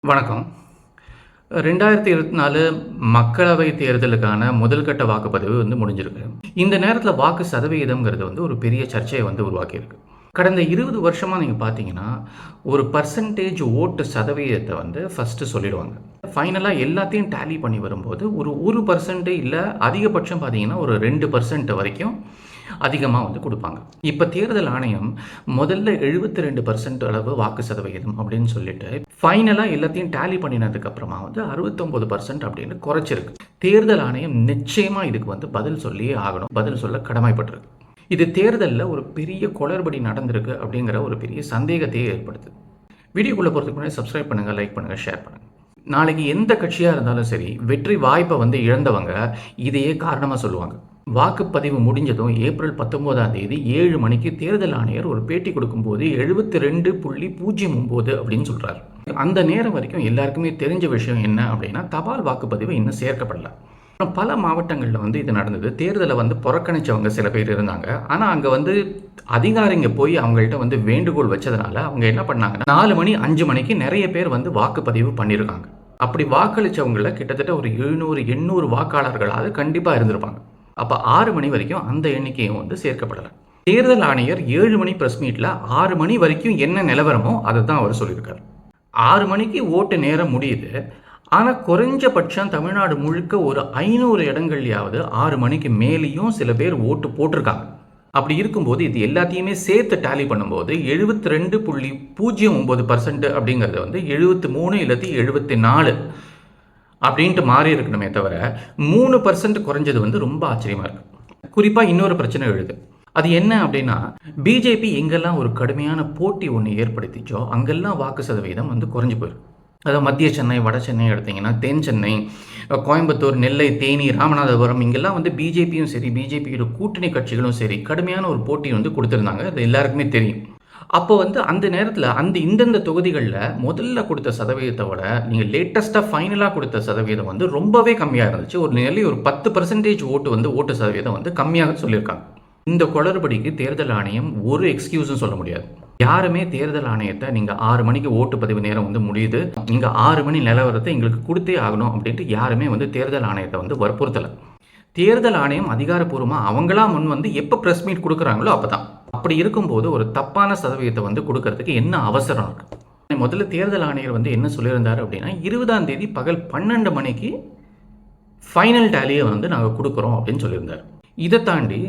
வணக்கம். 2024 மக்களவை தேர்தலுக்கான முதல் கட்ட வாக்குப்பதிவு முடிஞ்சிருக்கு. இந்த நேரத்தில வாக்கு சதவீதம்ங்கிறது ஒரு பெரிய சர்ச்சைய உருவாக்கியிருக்கு. கடந்த 20 வருஷமா நீங்க பார்த்தீங்கன்னா, ஒரு பெர்சன்டேஜ் ஓட்டு சதவீதத்த ஃபர்ஸ்ட்டு சொல்லிடுவாங்க. ஃபைனலா எல்லாத்தையும் டேலி பண்ணி வரும்போது, ஒரு 1% இல்ல அதிகபட்சம் பார்த்தீங்கன்னா, ஒரு 2% வரைக்கும் அதிகமா குடுப்பாங்க. இப்ப தேர்தல் ஆணையம் முதல்ல 72% அளவு வாக்கு சதவீதம் அப்படின்னு சொல்லிட்டு, ஃபைனலா எல்லாத்தையும் டேலி பண்ணினதுக்கு அப்புறமா 69% அப்படின்னு குறைச்சிருக்கு. தேர்தல் ஆணையம் நிச்சயமா இதுக்கு பதில் சொல்லியே ஆகணும். பதில் சொல்ல கடமைப்பட்டிருக்கு. இது தேர்தல்ல ஒரு பெரிய குளறுபடி நடந்திருக்கு அப்படிங்கிற ஒரு பெரிய சந்தேகத்தையே ஏற்படுத்துது. வீடியோக்குள்ள போறதுக்கு முன்னாடி சப்ஸ்கிரைப் பண்ணுங்க, லைக் பண்ணுங்க, ஷேர் பண்ணுங்க. நாளைக்கு எந்த கட்சியா இருந்தாலும் சரி, வெற்றி வாய்ப்பை இழந்தவங்க இதையே காரணமா சொல்லுவாங்க. வாக்குப்பதிவு முடிஞ்சதும் ஏப்ரல் 19ஆம் தேதி 7 மணிக்கு தேர்தல் ஆணையர் ஒரு பேட்டி கொடுக்கும்போது 72.09 அப்படின்னு சொல்றாரு. அந்த நேரம் வரைக்கும் எல்லாருக்குமே தெரிஞ்ச விஷயம் என்ன அப்படின்னா, தபால் வாக்குப்பதிவு இன்னும் சேர்க்கப்படல. பல மாவட்டங்களில் இது நடந்தது. தேர்தலை புறக்கணிச்சவங்க சில பேர் இருந்தாங்க. ஆனால் அங்கே அதிகாரிங்க போய் அவங்கள்ட்ட வேண்டுகோள் வச்சதுனால அவங்க என்ன பண்ணாங்கன்னா 4 மணி 5 மணிக்கு நிறைய பேர் வாக்குப்பதிவு பண்ணியிருக்காங்க. அப்படி வாக்களிச்சவங்கள கிட்டத்தட்ட ஒரு 700 800 வாக்காளர்களாவது கண்டிப்பாக இருந்திருப்பாங்க. அப்போ 6 மணி வரைக்கும் அந்த எண்ணிக்கையும் சேர்க்கப்படலை. தேர்தல் ஆணையர் 7 மணி பிரஸ் மீட்டில் 6 மணி வரைக்கும் என்ன நிலவரமோ அதை தான் அவர் சொல்லியிருக்காரு. 6 மணிக்கு ஓட்டு நேரம் முடியுது. ஆனால் குறைஞ்சபட்சம் தமிழ்நாடு முழுக்க ஒரு 500 இடங்கள்லையாவது 6 மணிக்கு மேலேயும் சில பேர் ஓட்டு போட்டிருக்காங்க. அப்படி இருக்கும்போது இது எல்லாத்தையுமே சேர்த்து டேலி பண்ணும்போது 72.09% அப்படிங்கிறது 73 இல்லாட்டி 74 அப்படின்ட்டு மாறி இருக்கணுமே தவிர 3% குறைஞ்சது ரொம்ப ஆச்சரியமா இருக்கு. குறிப்பாக இன்னொரு பிரச்சனை எழுது. அது என்ன அப்படின்னா, பிஜேபி எங்கெல்லாம் ஒரு கடுமையான போட்டி ஒன்று ஏற்படுத்திச்சோ அங்கெல்லாம் வாக்கு சதவீதம் குறைஞ்சு போயிருக்கு. அதாவது மத்திய சென்னை, வட சென்னை எடுத்திங்கன்னா, தென் சென்னை, கோயம்புத்தூர், நெல்லை, தேனி, ராமநாதபுரம் இங்கெல்லாம் பிஜேபியும் சரி, பிஜேபியோட கூட்டணி கட்சிகளும் சரி கடுமையான ஒரு போட்டி கொடுத்துருந்தாங்க. அது எல்லாருக்குமே தெரியும். அப்போ அந்த நேரத்தில் இந்தந்த தொகுதிகளில் முதல்ல கொடுத்த சதவீதத்தை விட நீங்கள் லேட்டஸ்ட்டாக ஃபைனலாக கொடுத்த சதவீதம் ரொம்பவே கம்மியாக இருந்துச்சு. ஒரு நிலை ஒரு 10% ஓட்டு சதவீதம் கம்மியாக சொல்லியிருக்காங்க. இந்த குளறுபடிக்கு தேர்தல் ஆணையம் ஒரு எக்ஸ்கியூஸும் சொல்ல முடியாது. யாருமே தேர்தல் ஆணையத்தை நீங்கள் 6 மணிக்கு ஓட்டுப்பதிவு நேரம் முடியுது, நீங்கள் 6 மணி நிலவரத்தை எங்களுக்கு கொடுத்தே ஆகணும் அப்படின்ட்டு யாருமே தேர்தல் ஆணையத்தை வற்புறுத்தலை. தேர்தல் ஆணையம் அதிகாரப்பூர்வமாக அவங்களா முன் எப்போ ப்ரெஸ் மீட் கொடுக்குறாங்களோ அப்போ தான். அப்படி இருக்கும்போது ஒரு தப்பான சதவீதத்தை கொடுக்கறதுக்கு என்ன அவசரம் இருக்கு? முதல்ல தேர்தல் ஆணையர் என்ன சொல்லியிருந்தார் அப்படின்னா, 20ஆம் தேதி பகல் 12 மணிக்கு ஃபைனல் டேலியை நாங்கள் கொடுக்குறோம் அப்படின்னு சொல்லியிருந்தார். இதை தாண்டி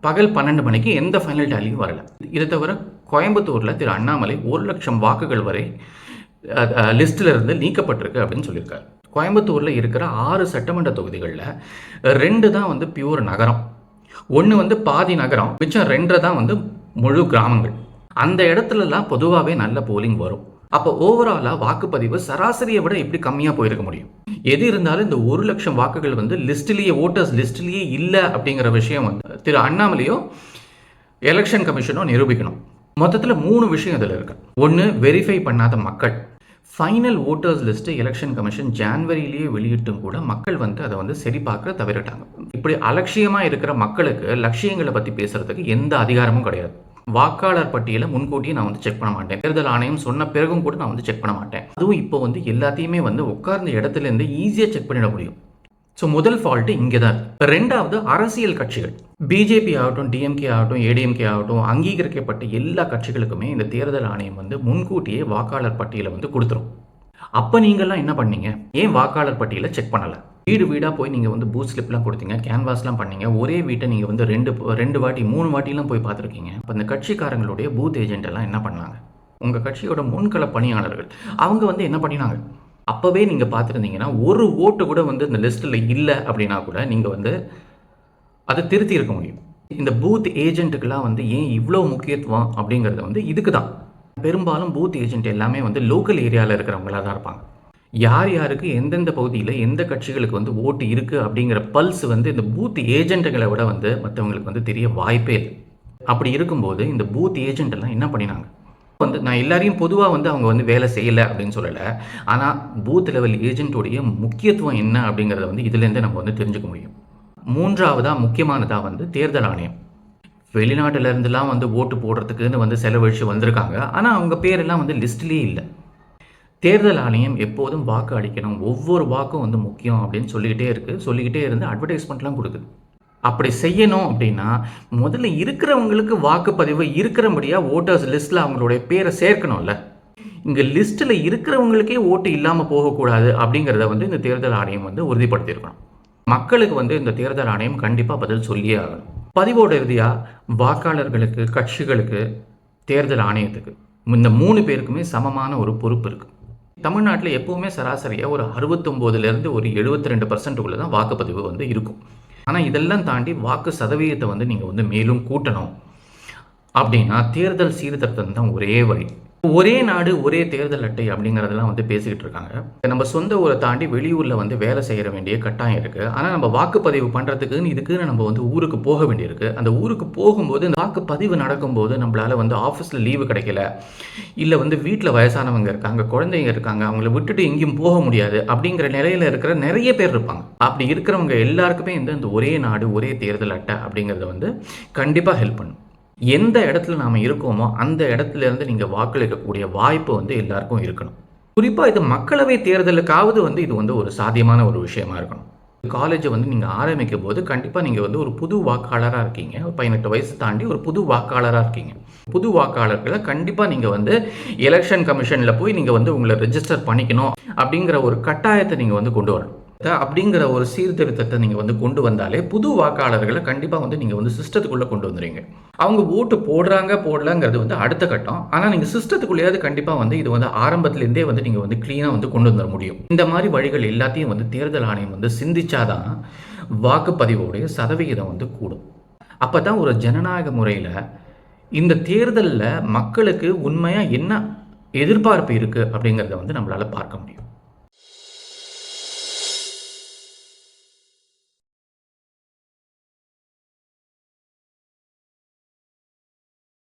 பகல் 12 மணிக்கு எந்த ஃபைனல் டேலியும் வரல. இதை தவிர கோயம்புத்தூரில் திரு அண்ணாமலை 1,00,000 வாக்குகள் வரை லிஸ்டில் இருந்து நீக்கப்பட்டிருக்கு அப்படின்னு சொல்லியிருக்காரு. கோயம்புத்தூரில் இருக்கிற 6 சட்டமன்ற தொகுதிகளில் 2 தான் பியூர் நகரம், 1 பாதி நகரம், மிச்சம் 2 தான் முழு கிராமங்கள். அந்த இடத்துலலாம் பொதுவாகவே நல்ல போலிங் வரும். அப்போ ஓவராலாக வாக்குப்பதிவு சராசரியை விட எப்படி கம்மியாக போயிருக்க முடியும்? எது இருந்தாலும் இந்த 1,00,000 வாக்குகள் லிஸ்ட்லேயே, ஓட்டர்ஸ் லிஸ்ட்லேயே இல்லை அப்படிங்கிற விஷயம் திரு அண்ணாமலையோ எலெக்ஷன் கமிஷனோ நிரூபிக்கணும். மொத்தத்தில் 3 விஷயம் இதில் இருக்கு. 1, வெரிஃபை பண்ணாத மக்கள். Final voters list election commission ஜான்வரியிலேயே வெளியிட்டும் கூட மக்கள் அதை சரி பார்க்க தவறிட்டாங்க. இப்படி அலட்சியமாக இருக்கிற மக்களுக்கு லட்சியங்களை பற்றி பேசுறதுக்கு எந்த அதிகாரமும் கிடையாது. வாக்காளர் பட்டியலை முன்கூட்டியே நான் செக் பண்ண மாட்டேன். தேர்தல் ஆணையம் சொன்ன பிறகும் கூட நான் செக் பண்ண மாட்டேன். அதுவும் இப்போ எல்லாத்தையுமே உட்கார்ந்த இடத்துலேருந்து ஈஸியாக செக் பண்ணிட முடியும். ஸோ முதல் ஃபால்ட்டு இங்கே தான். 2வது, அரசியல் கட்சிகள். பிஜேபி ஆகட்டும், டிஎம்கே ஆகட்டும், ஏடிஎம்கே ஆகட்டும், அங்கீகரிக்கப்பட்ட எல்லா கட்சிகளுக்குமே இந்த தேர்தல் ஆணையம் முன்கூட்டியே வாக்காளர் பட்டியலை கொடுத்துரும். அப்போ நீங்கள்லாம் என்ன பண்ணீங்க? ஏன் வாக்காளர் பட்டியலை செக் பண்ணலை? வீடு வீடாக போய் நீங்கள் பூத் ஸ்லிப்லாம் கொடுத்தீங்க, கேன்வாஸ்லாம் பண்ணீங்க. ஒரே வீட்டை நீங்கள் 2 வாட்டி 3 வாட்டிலாம் போய் பார்த்துருக்கீங்க. அப்போ இந்த கட்சிக்காரங்களுடைய பூத் ஏஜென்ட் எல்லாம் என்ன பண்ணாங்க? உங்கள் கட்சியோட முன்கள பணியாளர்கள் அவங்க என்ன பண்ணினாங்க? அப்போவே நீங்கள் பார்த்துருந்தீங்கன்னா ஒரு ஓட்டு கூட இந்த லிஸ்ட்டில் இல்லை அப்படின்னா கூட நீங்கள் அதை திருத்தி இருக்க முடியும். இந்த பூத் ஏஜென்ட்டுக்கெல்லாம் ஏன் இவ்வளோ முக்கியத்துவம் அப்படிங்கிறது இதுக்கு தான். பெரும்பாலும் பூத் ஏஜென்ட் எல்லாமே லோக்கல் ஏரியாவில் இருக்கிறவங்களாக தான் இருப்பாங்க. யார் யாருக்கு எந்தெந்த பகுதியில் எந்த கட்சிகளுக்கு ஓட்டு இருக்குது அப்படிங்கிற பல்ஸ் இந்த பூத் ஏஜென்ட்டுகளை விட மற்றவங்களுக்கு தெரிய வாய்ப்பே இல்லை. அப்படி இருக்கும்போது இந்த பூத் ஏஜென்ட் எல்லாம் என்ன பண்ணினாங்க? நான் எல்லாரையும் பொதுவாக அவங்க வேலை செய்யலை அப்படின்னு சொல்லலை. ஆனால் பூத் லெவல் ஏஜென்ட்டோடைய முக்கியத்துவம் என்ன அப்படிங்கிறத இதுலேருந்து நம்ம தெரிஞ்சுக்க முடியும். 3வதாக முக்கியமானதாக தேர்தல் ஆணையம். வெளிநாட்டிலேருந்துலாம் ஓட்டு போடுறதுக்குன்னு செலவழித்து வந்திருக்காங்க. ஆனால் அவங்க பேரெல்லாம் லிஸ்ட்லேயே இல்லை. தேர்தல் ஆணையம் எப்போதும் வாக்கு அளிக்கணும், ஒவ்வொரு வாக்கும் வந்து முக்கியம் அப்படின்னு சொல்லிக்கிட்டே இருந்து அட்வர்டைஸ்மெண்ட்லாம் கொடுக்குது. அப்படி செய்யணும் அப்படின்னா முதல்ல இருக்கிறவங்களுக்கு வாக்குப்பதிவு இருக்கிறபடியாக ஓட்டர்ஸ் லிஸ்ட்டில் அவங்களுடைய பேரை சேர்க்கணும்ல. இங்கே லிஸ்ட்டில் இருக்கிறவங்களுக்கே ஓட்டு இல்லாமல் போகக்கூடாது அப்படிங்கிறத வந்து இந்த தேர்தல் ஆணையம் வந்து உறுதிப்படுத்தியிருக்கணும். மக்களுக்கு வந்து இந்த தேர்தல் ஆணையம் கண்டிப்பாக பதில் சொல்லியே ஆகணும். பதிவோட இறுதியாக வாக்காளர்களுக்கு, கட்சிகளுக்கு, தேர்தல் ஆணையத்துக்கு இந்த 3 பேருக்குமே சமமான ஒரு பொறுப்பு இருக்குது. தமிழ்நாட்டில் எப்போவுமே சராசரியாக ஒரு 69லேருந்து ஒரு 72% தான் வாக்குப்பதிவு வந்து இருக்கும். ஆனால் இதெல்லாம் தாண்டி வாக்கு சதவீதத்தை வந்து நீங்கள் வந்து மேலும் கூட்டணும் அப்படின்னா தேர்தல் சீர்திருத்தம் தான் ஒரே வழி. ஒரே நாடு ஒரே தேர்தல் அட்டை அப்படிங்கிறதெல்லாம் வந்து பேசிக்கிட்டு இருக்காங்க. நம்ம சொந்த ஊரை தாண்டி வெளியூரில் வந்து வேலை செய்ய வேண்டிய கட்டாயம் இருக்குது. ஆனால் நம்ம வாக்குப்பதிவு பண்ணுறதுக்குன்னு இதுக்குன்னு நம்ம வந்து ஊருக்கு போக வேண்டியிருக்கு. அந்த ஊருக்கு போகும்போது இந்த வாக்குப்பதிவு நடக்கும்போது நம்மளால் வந்து ஆஃபீஸில் லீவு கிடைக்கல, இல்லை வந்து வீட்டில் வயசானவங்க இருக்காங்க, குழந்தைங்க இருக்காங்க, அவங்கள விட்டுட்டு எங்கேயும் போக முடியாது அப்படிங்கிற நிலையில் இருக்கிற நிறைய பேர் இருப்பாங்க. அப்படி இருக்கிறவங்க எல்லாருக்குமே இந்த ஒரே நாடு ஒரே தேர்தல் அட்டை அப்படிங்கிறத வந்து கண்டிப்பாக ஹெல்ப் பண்ணும். எந்த இடத்துல நாம் இருக்கோமோ அந்த இடத்துலேருந்து நீங்கள் வாக்களிக்கக்கூடிய வாய்ப்பு வந்து எல்லாருக்கும் இருக்கணும். குறிப்பாக இது மக்களவை தேர்தலுக்காவது வந்து இது வந்து ஒரு சாத்தியமான ஒரு விஷயமா இருக்கணும். காலேஜை வந்து நீங்கள் ஆரம்பிக்கும் போது கண்டிப்பாக நீங்கள் வந்து ஒரு புது வாக்காளராக இருக்கீங்க, 18 வயசு தாண்டி ஒரு புது வாக்காளராக இருக்கீங்க. புது வாக்காளர்களை கண்டிப்பாக நீங்கள் வந்து எலெக்ஷன் கமிஷனில் போய் நீங்கள் வந்து உங்களை ரெஜிஸ்டர் பண்ணிக்கணும் அப்படிங்கிற ஒரு கட்டாயத்தை நீங்கள் வந்து கொண்டு வரணும். அப்படிங்கிற ஒரு சீர்திருத்தத்தை நீங்கள் வந்து கொண்டு வந்தாலே புது வாக்காளர்களை கண்டிப்பாக வந்து நீங்கள் வந்து சிஸ்டத்துக்குள்ளே கொண்டு வந்துடுறீங்க. அவங்க ஓட்டு போடலாங்கிறது வந்து அடுத்த கட்டம். ஆனால் நீங்கள் சிஸ்டத்துக்குள்ளேயாவது கண்டிப்பாக வந்து இது வந்து ஆரம்பத்துலேருந்தே வந்து நீங்கள் வந்து க்ளீனாக வந்து கொண்டு வந்துட முடியும். இந்த மாதிரி வழிகள் எல்லாத்தையும் வந்து தேர்தல் ஆணையம் வந்து சிந்திச்சாதான் வாக்குப்பதிவோடைய சதவிகிதம் வந்து கூடும். அப்போ தான் ஒரு ஜனநாயக முறையில் இந்த தேர்தலில் மக்களுக்கு உண்மையாக என்ன எதிர்பார்ப்பு இருக்குது அப்படிங்கிறத வந்து நம்மளால் பார்க்க முடியும்.